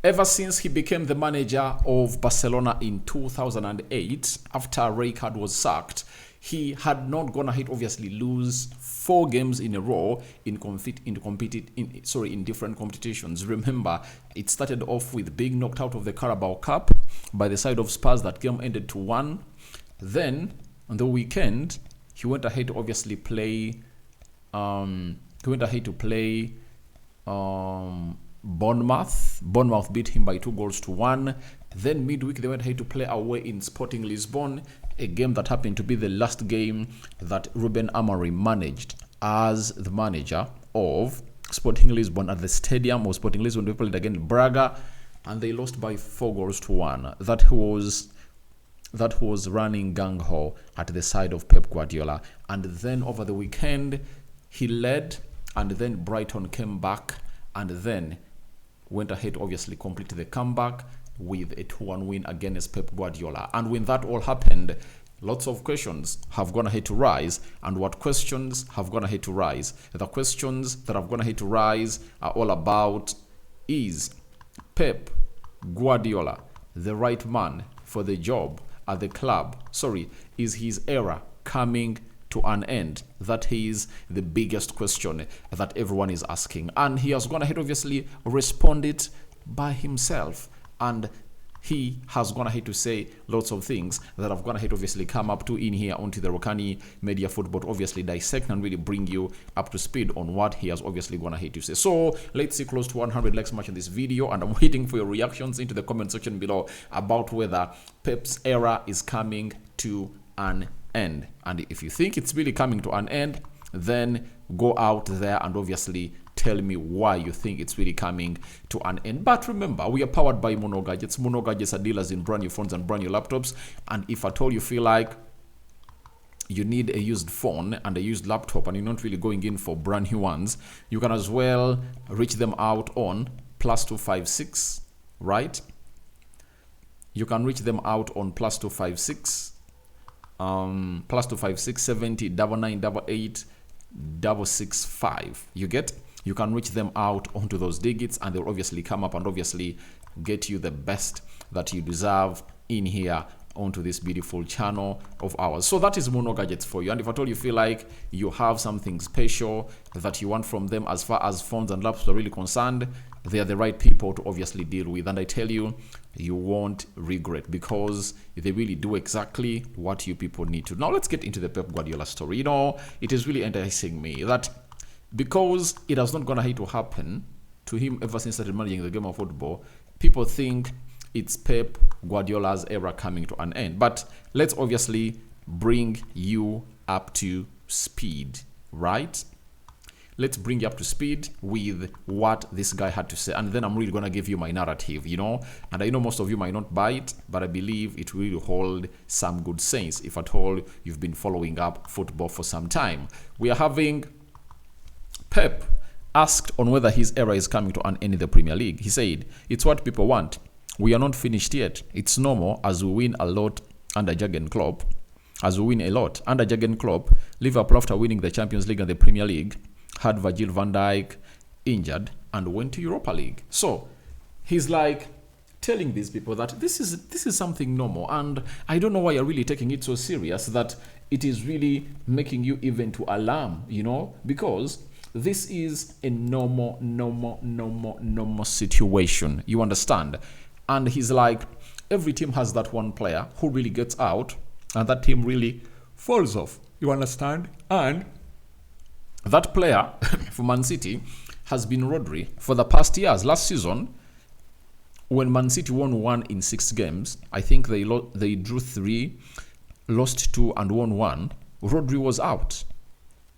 Ever since he became the manager of Barcelona in 2008, after Rijkaard was sacked, he had not gone ahead, obviously, lose 4 games in a row in different competitions. Remember, it started off with being knocked out of the Carabao Cup by the side of Spurs. That game ended 2-1. Then on the weekend, he went ahead to obviously play. Bournemouth. Bournemouth beat him by 2-1. Then midweek they went ahead to play away in Sporting Lisbon, a game that happened to be the last game that Ruben Amorim managed as the manager of Sporting Lisbon at the stadium of Sporting Lisbon. They played against Braga and they lost by 4-1. That was running gung-ho at the side of Pep Guardiola. And then over the weekend he led, and then Brighton came back and then went ahead to obviously complete the comeback with a 2-1 win against Pep Guardiola. And when that all happened, lots of questions have gone ahead to rise. And what questions have gone ahead to rise? The questions that have gone ahead to rise are all about, is Pep Guardiola the right man for the job at the club? Is his era coming to an end? That is the biggest question that everyone is asking. And he has gone ahead, obviously, responded by himself. And he has gone ahead to say lots of things that have gone ahead, obviously, come up to in here onto the Rokani Media Football to obviously dissect and really bring you up to speed on what he has obviously gone ahead to say. So let's see close to 100 likes much in this video, and I'm waiting for your reactions into the comment section below about whether Pep's era is coming to an end. And if you think it's really coming to an end, then go out there and obviously tell me why you think it's really coming to an end. But remember, we are powered by Monog Gadgets. Monog Gadgets are dealers in brand new phones and brand new laptops. And if at all you feel like you need a used phone and a used laptop and you're not really going in for brand new ones, you can as well reach them out on +256, right? You can reach them out on +256 +256 70 9988 665. You get? You can reach them out onto those digits and they'll obviously come up and obviously get you the best that you deserve in here onto this beautiful channel of ours. So that is Monog Gadgets for you. And if at all you feel like you have something special that you want from them as far as phones and laptops are really concerned, they are the right people to obviously deal with. And I tell you, you won't regret, because they really do exactly what you people need to. Now let's get into the Pep Guardiola story. You know, it is really enticing me that because it has not gone ahead to happen to him ever since he started managing the game of football, people think it's Pep Guardiola's era coming to an end. But let's obviously bring you up to speed, right? Let's bring you up to speed with what this guy had to say. And then I'm really going to give you my narrative, you know. And I know most of you might not buy it, but I believe it will hold some good sense if at all you've been following up football for some time. We are having Pep asked on whether his era is coming to an end in the Premier League. He said, "It's what people want. We are not finished yet. It's normal as we win a lot under Jurgen Klopp. Liverpool, after winning the Champions League and the Premier League, had Virgil van Dijk injured and went to Europa League." So he's like telling these people that this is something normal, and I don't know why you're really taking it so serious that it is really making you even to alarm, you know, because this is a normal situation. You understand? And he's like, every team has that one player who really gets out and that team really falls off. You understand? And that player for Man City has been Rodri for the past years. Last season, when Man City won 1 in 6 games, I think they drew 3, lost 2 and won 1. Rodri was out.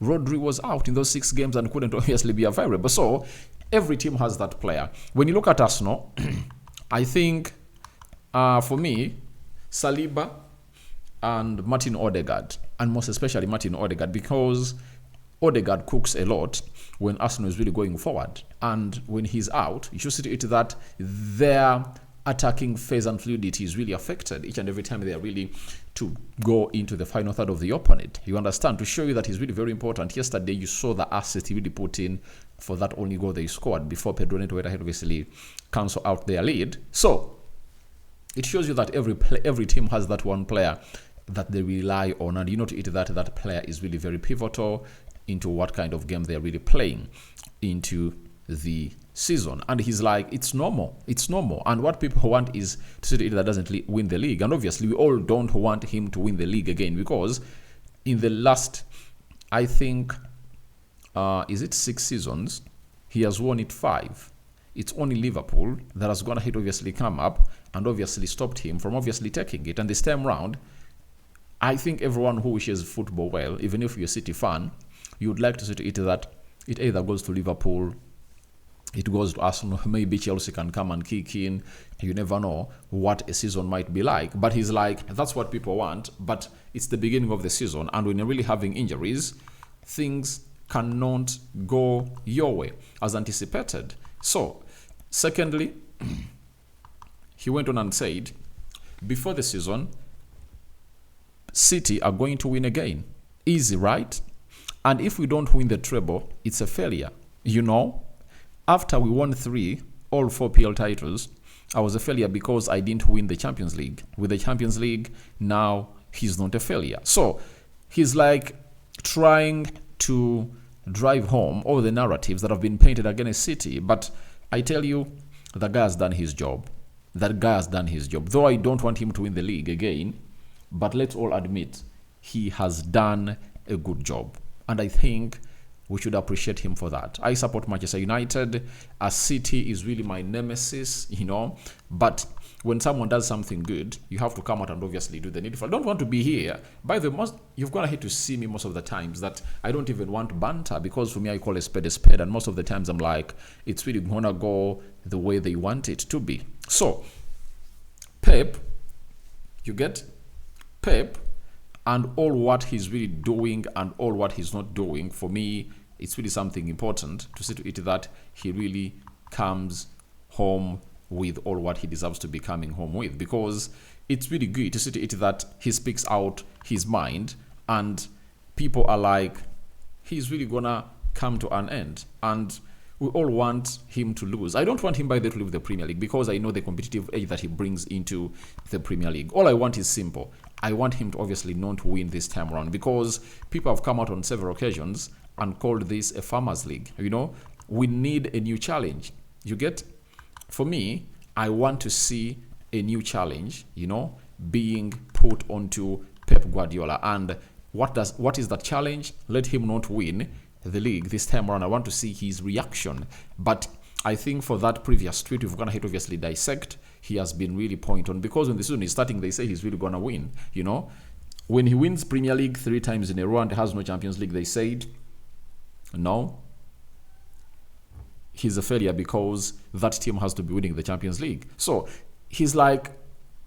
Rodri was out in those 6 games and couldn't obviously be available. So every team has that player. When you look at Arsenal, I think for me, Saliba and Martin Odegaard, and most especially Martin Odegaard, because Odegaard cooks a lot when Arsenal is really going forward. And when he's out, you should see it that their attacking phase and fluidity is really affected each and every time they are really to go into the final third of the opponent. You understand? To show you that he's really very important. Yesterday, you saw the assist he really put in for that only goal they scored before Pedro Neto went ahead, obviously, cancel out their lead. So, it shows you that every team has that one player that they rely on, and you know to it that that player is really very pivotal into what kind of game they're really playing into the season. And he's like, it's normal, and what people want is to see it that doesn't win the league. And obviously we all don't want him to win the league again, because in the last, I think, is it 6 seasons, he has won it 5. It's only Liverpool that has gone ahead, obviously come up and obviously stopped him from obviously taking it. And this time round, I think everyone who wishes football well, even if you're a City fan, you would like to see it that it either goes to Liverpool, it goes to Arsenal, maybe Chelsea can come and kick in. You never know what a season might be like. But he's like, that's what people want, but it's the beginning of the season, and when you're really having injuries, things cannot go your way as anticipated. So, secondly, he went on and said, before the season, City are going to win again. Easy, right? And if we don't win the treble, it's a failure. You know, after we won 3, all 4 PL titles, I was a failure because I didn't win the Champions League. With the Champions League, now he's not a failure. So he's like trying to drive home all the narratives that have been painted against City. But I tell you, the guy has done his job. That guy has done his job. Though I don't want him to win the league again, but let's all admit he has done a good job. And I think we should appreciate him for that. I support Manchester United. A City is really my nemesis, you know. But when someone does something good, you have to come out and obviously do the needful. I don't want to be here. By the most, you've gone ahead to see me most of the times that I don't even want banter, because for me, I call a spade, and most of the times I'm like, it's really gonna go the way they want it to be. So, Pep, you get Pep, and all what he's really doing and all what he's not doing, for me, it's really something important to see to it that he really comes home with all what he deserves to be coming home with, because it's really good to see to it that he speaks out his mind and people are like, he's really gonna come to an end, and we all want him to lose. I don't want him by the way to leave the Premier League, because I know the competitive edge that he brings into the Premier League. All I want is simple. I want him to obviously not win this time around, because people have come out on several occasions and called this a farmers league. You know, we need a new challenge. You get? For me, I want to see a new challenge, you know, being put onto Pep Guardiola. And what is that challenge? Let him not win the league this time around. I want to see his reaction. But I think for that previous tweet, we've gonna hit obviously dissect. He has been really point on, because when the season is starting, they say he's really gonna win. You know, when he wins Premier League 3 times in a row and has no Champions League, they said no, he's a failure because that team has to be winning the Champions League. So he's like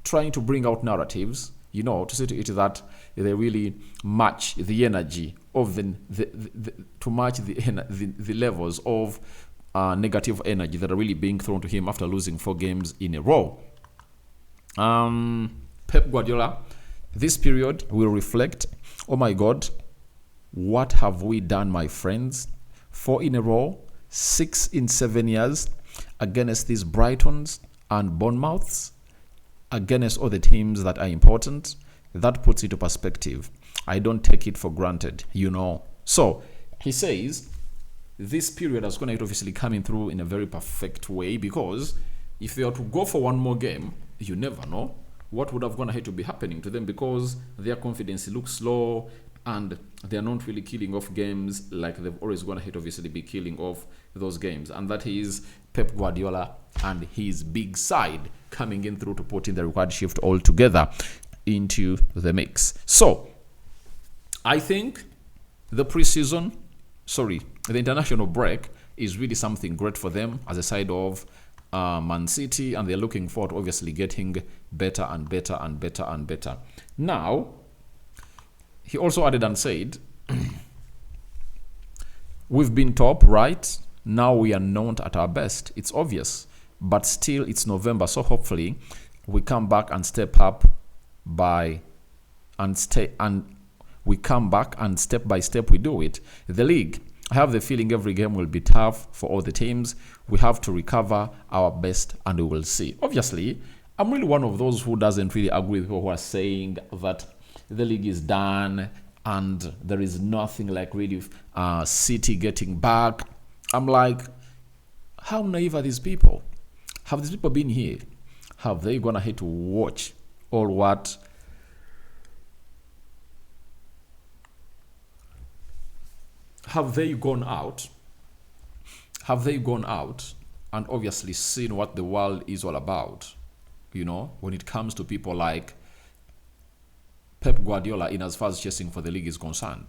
trying to bring out narratives, you know, to say to it that they really match the energy of to match the levels of negative energy that are really being thrown to him after losing 4 games in a row. Pep Guardiola, this period will reflect, oh my God, what have we done, my friends? 4 in a row, 6 in 7 years against these Brightons and Bournemouths, against all the teams that are important. That puts it to perspective. I don't take it for granted, you know. So he says this period is going to obviously coming through in a very perfect way, because if they are to go for one more game, you never know what would have gone ahead to be happening to them, because their confidence looks low and they're not really killing off games like they've always gone ahead obviously be killing off those games. And that is Pep Guardiola and his big side coming in through to put in the required shift all together into the mix. So I think the international break is really something great for them as a side of Man City, and they're looking forward to obviously getting better and better and better and better. Now, he also added and said, we've been top, right? Now we are not at our best. It's obvious. but still it's November. So hopefully we come back and step up we come back and step by step we do it. The league, I have the feeling every game will be tough for all the teams. We have to recover our best and we will see. Obviously, I'm really one of those who doesn't really agree with people who are saying that the league is done and there is nothing like really City getting back. I'm like, how naive are these people? Have these people been here? Have they gone ahead to watch all what? Have they gone out? Have they gone out and obviously seen what the world is all about? You know, when it comes to people like Pep Guardiola in as far as chasing for the league is concerned.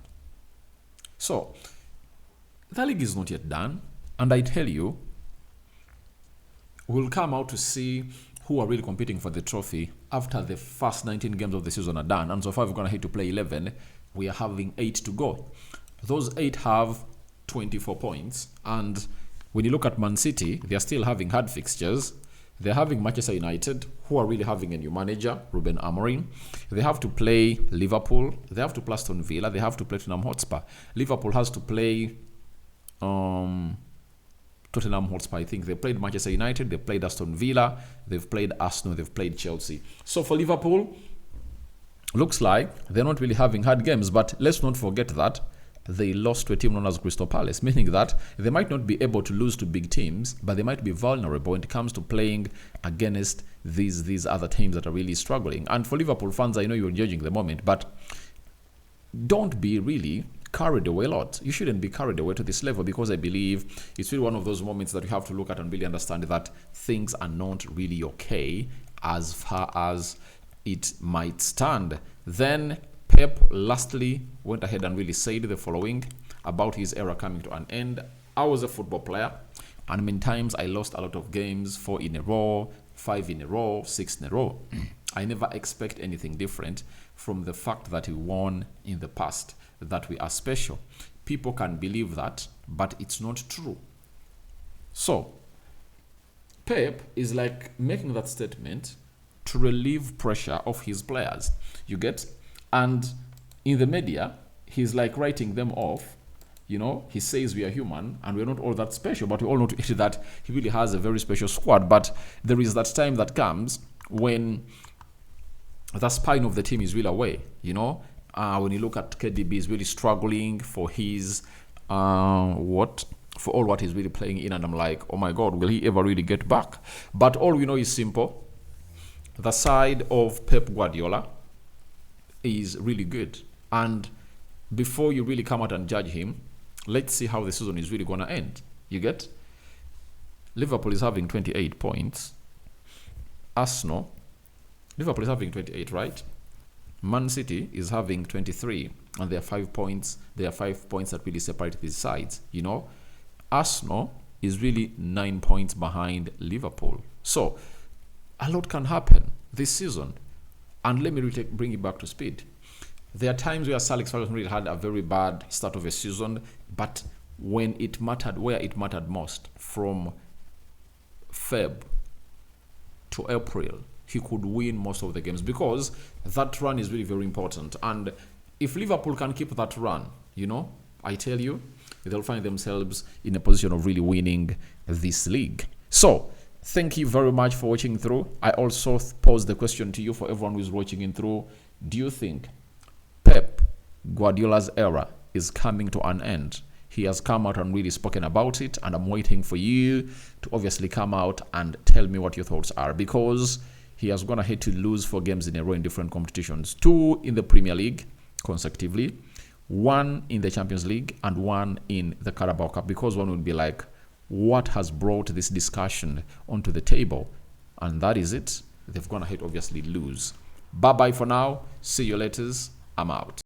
So, the league is not yet done. And I tell you, we'll come out to see who are really competing for the trophy after the first 19 games of the season are done. And so far, we're going to hit to play 11. We are having 8 to go. Those 8 have 24 points. And when you look at Man City, they are still having hard fixtures. They're having Manchester United, who are really having a new manager, Ruben Amorim. They have to play Liverpool. They have to play Aston Villa. They have to play Tottenham Hotspur. Liverpool has to play Tottenham Hotspur. I think they played Manchester United. They played Aston Villa. They've played Arsenal. They've played Chelsea. So for Liverpool, looks like they're not really having hard games. But let's not forget that they lost to a team known as Crystal Palace, meaning that they might not be able to lose to big teams, but they might be vulnerable when it comes to playing against these other teams that are really struggling. And for Liverpool fans, I know you're judging the moment, but don't be really carried away a lot. You shouldn't be carried away to this level, because I believe it's really one of those moments that you have to look at and really understand that things are not really okay as far as it might stand. Then Pep lastly went ahead and really said the following about his era coming to an end. I was a football player, and many times I lost a lot of games, 4 in a row, 5 in a row, 6 in a row. I never expect anything different from the fact that we won in the past, that we are special. People can believe that, but it's not true. So, Pep is like making that statement to relieve pressure of his players. You get? And in the media, he's like writing them off. You know, he says we are human and we're not all that special, but we all know that he really has a very special squad. But there is that time that comes when the spine of the team is really away. You know, when you look at KDB, is really struggling for his for all what he's really playing in, and I'm like, oh my God, will he ever really get back? But all we know is simple: the side of Pep Guardiola is really good. And before you really come out and judge him, let's see how the season is really going to end. You get? Liverpool is having 28 points. Liverpool is having 28, right? Man City is having 23, and there are 5 points. There are 5 points that really separate these sides. You know, Arsenal is really 9 points behind Liverpool. So a lot can happen this season. And let me really bring it back to speed. There are times where Sir Alex Ferguson really had a very bad start of a season, but when it mattered, where it mattered most, from Feb to April, he could win most of the games, because that run is really very important. And if Liverpool can keep that run, you know, I tell you, they'll find themselves in a position of really winning this league. So, thank you very much for watching through. I also pose the question to you, for everyone who is watching in through. Do you think Pep Guardiola's era is coming to an end? He has come out and really spoken about it, and I'm waiting for you to obviously come out and tell me what your thoughts are, because he has gone ahead to lose 4 games in a row in different competitions. 2 in the Premier League consecutively, 1 in the Champions League, and 1 in the Carabao Cup, because one would be like, what has brought this discussion onto the table? And that is it. They've gone ahead, obviously, lose. Bye-bye for now. See you later. I'm out.